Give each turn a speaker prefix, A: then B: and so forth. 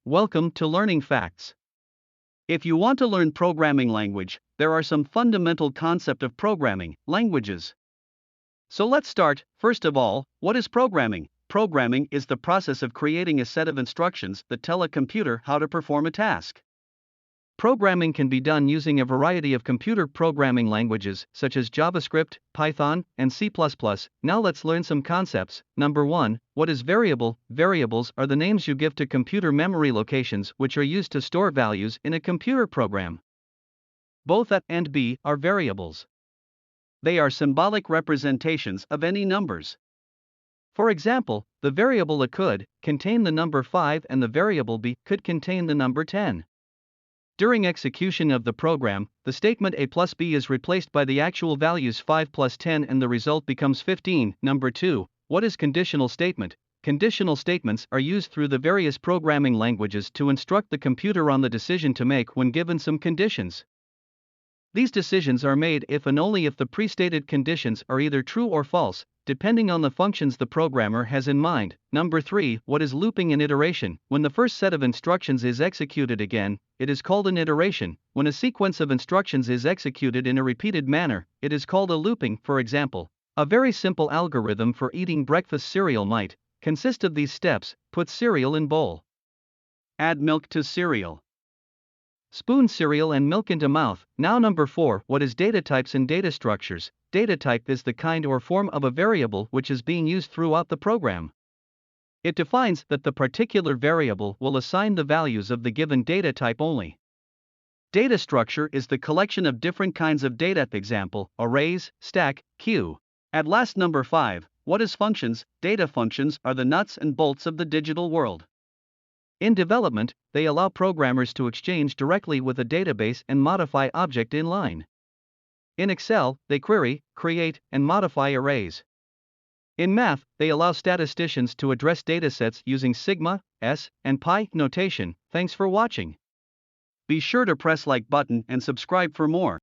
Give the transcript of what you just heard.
A: Welcome to Learning Facts. If you want to learn programming language, there are some fundamental concept of programming languages. So let's start. First of all, what is programming? Programming is the process of creating a set of instructions that tell a computer how to perform a task. Programming can be done using a variety of computer programming languages such as JavaScript, Python, and C++. Now let's learn some concepts. Number 1, what is variable? Variables are the names you give to computer memory locations which are used to store values in a computer program. Both A and B are variables. They are symbolic representations of any numbers. For example, the variable A could contain the number 5 and the variable B could contain the number 10. During execution of the program, the statement A plus B is replaced by the actual values 5 plus 10 and the result becomes 15. Number 2, what is conditional statement? Conditional statements are used through the various programming languages to instruct the computer on the decision to make when given some conditions. These decisions are made if and only if the pre-stated conditions are either true or false, depending on the functions the programmer has in mind. Number 3, what is looping and iteration? When the first set of instructions is executed again, it is called an iteration. When a sequence of instructions is executed in a repeated manner, it is called a looping. For example, a very simple algorithm for eating breakfast cereal might consist of these steps: put cereal in bowl, add milk to cereal, spoon cereal and milk into mouth. Now number 4, what is data types and data structures? Data type is the kind or form of a variable which is being used throughout the program. It defines that the particular variable will assign the values of the given data type only. Data structure is the collection of different kinds of data, example, arrays, stack, queue. At last number 5, what is functions? Data functions are the nuts and bolts of the digital world. In development, they allow programmers to exchange directly with a database and modify object in line. In Excel, they query, create, and modify arrays. In math, they allow statisticians to address datasets using sigma, s, and pi notation. Thanks for watching. Be sure to press like button and subscribe for more.